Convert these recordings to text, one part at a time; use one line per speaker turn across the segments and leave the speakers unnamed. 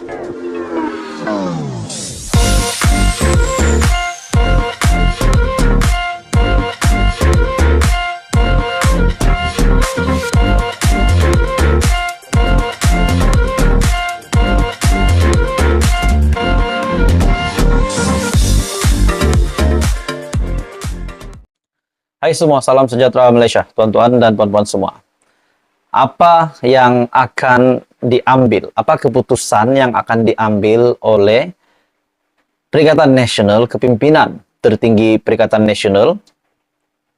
Hai semua, salam sejahtera Malaysia, tuan-tuan dan puan-puan semua. Apa yang akan diambil, apa keputusan yang akan diambil oleh Perikatan Nasional, kepimpinan tertinggi Perikatan Nasional,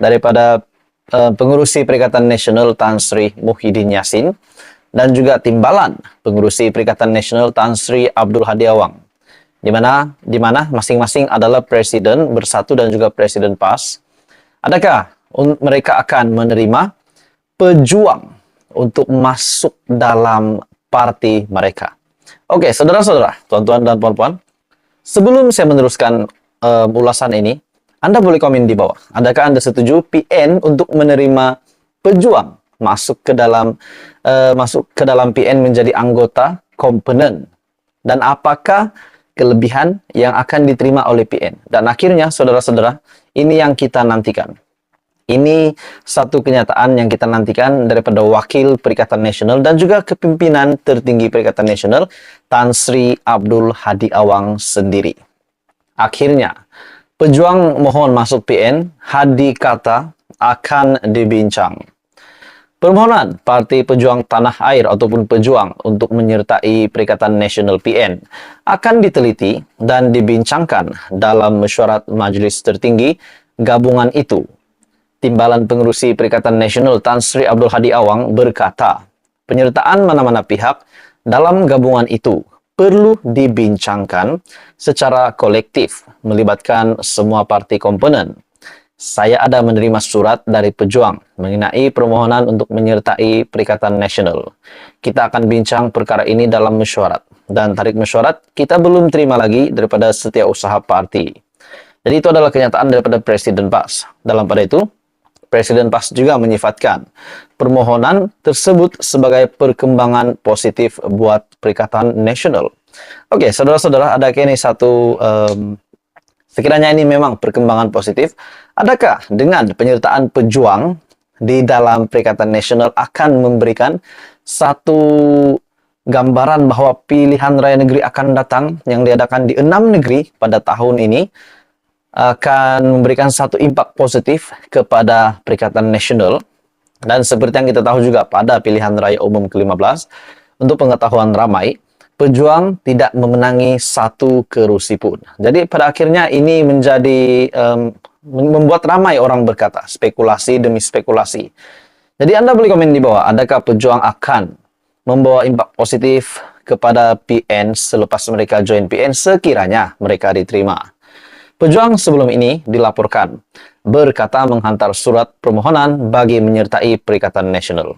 daripada pengurusi Perikatan Nasional Tan Sri Muhyiddin Yassin, dan juga timbalan pengurusi Perikatan Nasional Tan Sri Abdul Hadi Awang, di mana masing-masing adalah presiden bersatu dan juga presiden PAS. Adakah mereka akan menerima pejuang untuk masuk dalam parti mereka? Oke, saudara-saudara, tuan-tuan dan puan-puan, sebelum saya meneruskan ulasan ini, Anda boleh komen di bawah. Adakah Anda setuju PN untuk menerima pejuang masuk ke dalam PN menjadi anggota komponen? Dan apakah kelebihan yang akan diterima oleh PN? Dan akhirnya, saudara-saudara, ini yang kita nantikan. Ini satu kenyataan yang kita nantikan daripada Wakil Perikatan Nasional dan juga kepimpinan tertinggi Perikatan Nasional, Tan Sri Abdul Hadi Awang sendiri. Akhirnya, pejuang mohon masuk PN, Hadi kata akan dibincang. Permohonan Parti Pejuang Tanah Air ataupun pejuang untuk menyertai Perikatan Nasional PN akan diteliti dan dibincangkan dalam mesyuarat Majlis Tertinggi gabungan itu. Timbalan pengurusi Perikatan Nasional Tan Sri Abdul Hadi Awang berkata, penyertaan mana-mana pihak dalam gabungan itu perlu dibincangkan secara kolektif, melibatkan semua parti komponen. Saya ada menerima surat dari pejuang mengenai permohonan untuk menyertai Perikatan Nasional. Kita akan bincang perkara ini dalam mesyuarat. Dan tarik mesyuarat kita belum terima lagi daripada Setiausaha Parti. Jadi itu adalah kenyataan daripada Presiden PAS. Dalam pada itu, Presiden PAS juga menyifatkan permohonan tersebut sebagai perkembangan positif buat Perikatan Nasional. Oke, saudara-saudara, adakah ini satu... sekiranya ini memang perkembangan positif, adakah dengan penyertaan pejuang di dalam Perikatan Nasional akan memberikan satu gambaran bahwa pilihan raya negeri akan datang yang diadakan di 6 negeri pada tahun ini akan memberikan satu impak positif kepada Perikatan Nasional. Dan seperti yang kita tahu juga pada pilihan raya umum ke-15, untuk pengetahuan ramai, pejuang tidak memenangi satu kerusi pun. Jadi pada akhirnya ini menjadi membuat ramai orang berkata, spekulasi demi spekulasi. Jadi Anda boleh komen di bawah, adakah pejuang akan membawa impak positif kepada PN selepas mereka join PN sekiranya mereka diterima? Pejuang sebelum ini dilaporkan berkata menghantar surat permohonan bagi menyertai Perikatan Nasional.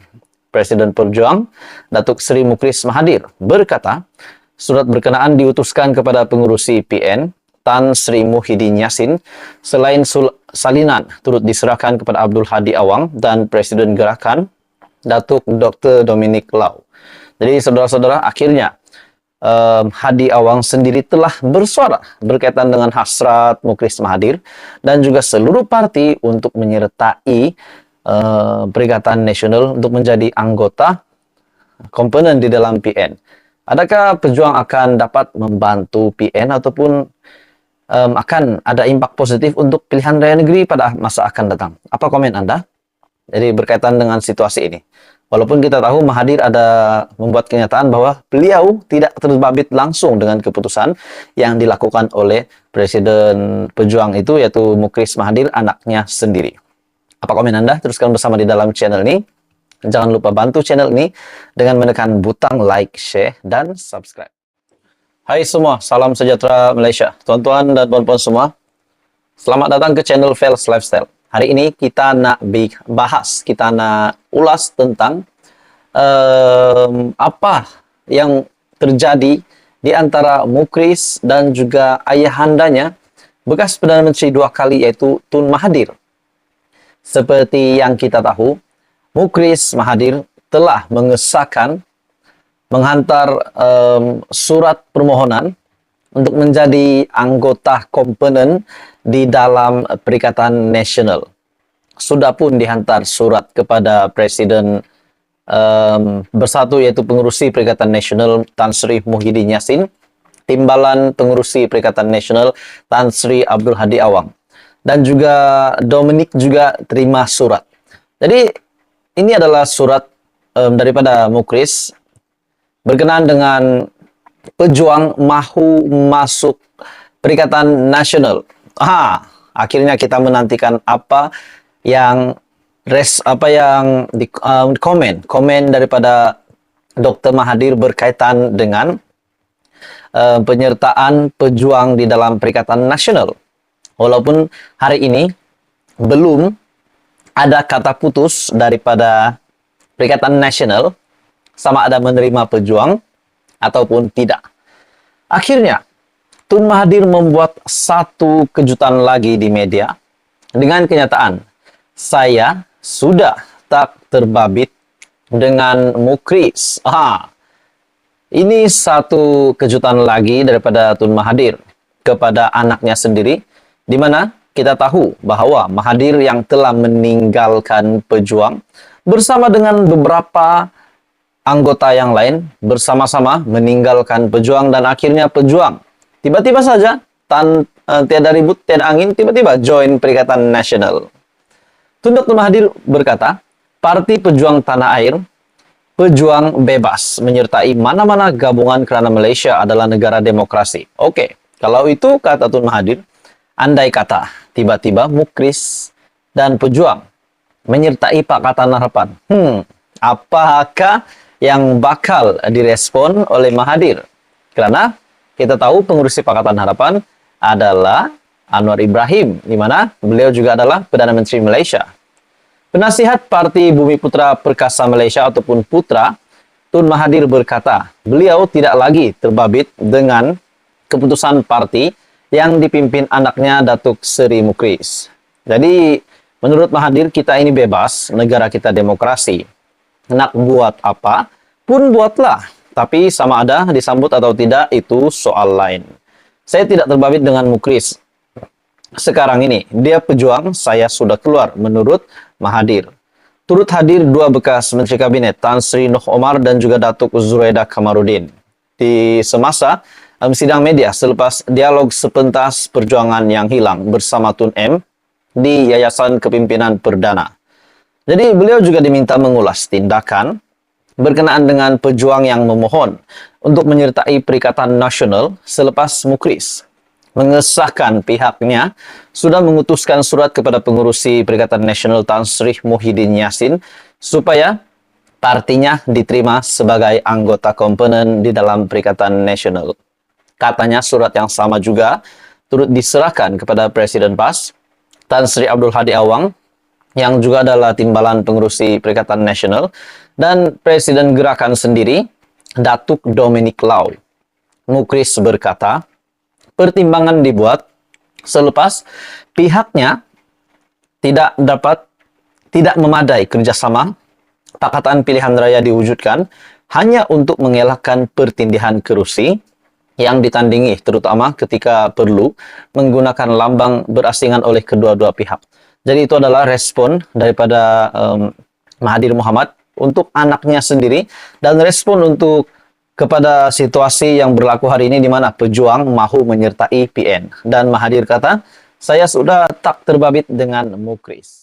Presiden Perjuang, Datuk Seri Mukris Mahathir, berkata surat berkenaan diutuskan kepada pengurusi PN, Tan Sri Muhyiddin Yassin, selain salinan turut diserahkan kepada Abdul Hadi Awang dan Presiden Gerakan, Datuk Dr. Dominic Lau. Jadi saudara-saudara, akhirnya Hadi Awang sendiri telah bersuara berkaitan dengan hasrat Mukris Mahathir dan juga seluruh parti untuk menyertai Perikatan Nasional untuk menjadi anggota komponen di dalam PN. Adakah pejuang akan dapat membantu PN ataupun akan ada impak positif untuk pilihan raya negeri pada masa akan datang? Apa komen Anda? Jadi berkaitan dengan situasi ini. Walaupun kita tahu Mahathir ada membuat kenyataan bahwa beliau tidak terbabit langsung dengan keputusan yang dilakukan oleh Presiden Pejuang itu, yaitu Mukris Mahathir, anaknya sendiri. Apa komen Anda? Teruskan bersama di dalam channel ini. Jangan lupa bantu channel ini dengan menekan butang like, share, dan subscribe. Hai semua, salam sejahtera Malaysia. Tuan-tuan dan puan-puan semua, selamat datang ke channel Fels Lifestyle. Hari ini kita nak bahas, kita nak ulas tentang apa yang terjadi di antara Mukris dan juga ayahandanya, bekas Perdana Menteri 2 kali, yaitu Tun Mahathir. Seperti yang kita tahu, Mukris Mahathir telah mengesahkan menghantar surat permohonan untuk menjadi anggota komponen di dalam Perikatan Nasional. Sudah pun dihantar surat kepada Presiden bersatu, yaitu pengurusi Perikatan Nasional Tan Sri Muhyiddin Yassin, timbalan pengurusi Perikatan Nasional Tan Sri Abdul Hadi Awang, dan juga Dominic juga terima surat. Jadi ini adalah surat daripada Mukris berkenaan dengan pejuang mahu masuk Perikatan Nasional. Akhirnya kita menantikan apa yang komen daripada Dr. Mahathir berkaitan dengan penyertaan pejuang di dalam Perikatan Nasional. Walaupun hari ini belum ada kata putus daripada Perikatan Nasional sama ada menerima pejuang ataupun tidak. Akhirnya Tun Mahathir membuat satu kejutan lagi di media dengan kenyataan, saya sudah tak terbabit dengan Mukris. Ini satu kejutan lagi daripada Tun Mahathir kepada anaknya sendiri, di mana kita tahu bahwa Mahathir yang telah meninggalkan pejuang bersama dengan beberapa anggota yang lain bersama-sama meninggalkan pejuang, dan akhirnya pejuang tiba-tiba saja tiada ribut, tiada angin, tiba-tiba join Perikatan Nasional. Tun Dr. Mahathir berkata, Parti Pejuang Tanah Air, pejuang bebas, menyertai mana-mana gabungan kerana Malaysia adalah negara demokrasi. Oke, kalau itu kata Tun Mahathir, andai kata tiba-tiba Mukris dan pejuang menyertai Pakatan Harapan, apakah yang bakal direspon oleh Mahathir? Karena kita tahu pengurusi Pakatan Harapan adalah Anwar Ibrahim, di mana beliau juga adalah Perdana Menteri Malaysia. Penasihat Parti Bumi Putra Perkasa Malaysia ataupun Putra, Tun Mahathir berkata, beliau tidak lagi terbabit dengan keputusan parti yang dipimpin anaknya Datuk Seri Mukris. Jadi, menurut Mahathir, kita ini bebas, negara kita demokrasi. Nak buat apa pun buatlah, tapi sama ada disambut atau tidak itu soal lain. Saya tidak terbabit dengan Mukris. Sekarang ini, dia pejuang, saya sudah keluar, menurut Mahathir. Turut hadir dua bekas Menteri Kabinet, Tan Sri Noh Omar dan juga Datuk Zuraidah Kamarudin, di semasa sidang media selepas dialog sepentas perjuangan yang hilang bersama Tun M di Yayasan Kepimpinan Perdana. Jadi beliau juga diminta mengulas tindakan berkenaan dengan pejuang yang memohon untuk menyertai Perikatan Nasional selepas Mukris mengesahkan pihaknya sudah mengutuskan surat kepada pengurusi Perikatan Nasional Tan Sri Muhyiddin Yassin supaya partinya diterima sebagai anggota komponen di dalam Perikatan Nasional. Katanya surat yang sama juga turut diserahkan kepada Presiden PAS Tan Sri Abdul Hadi Awang yang juga adalah timbalan pengurusi Perikatan Nasional, dan Presiden Gerakan sendiri Datuk Dominic Lau. Mukris berkata, pertimbangan dibuat selepas pihaknya tidak memadai kerjasama Pakatan Pilihan Raya diwujudkan hanya untuk mengelakkan pertindihan kerusi yang ditandingi, terutama ketika perlu menggunakan lambang berasingan oleh kedua-dua pihak. Jadi itu adalah respon daripada Mahathir Mohamad untuk anaknya sendiri, dan respon untuk kepada situasi yang berlaku hari ini di mana pejuang mahu menyertai PN. Dan Mahathir kata, saya sudah tak terbabit dengan Mukris.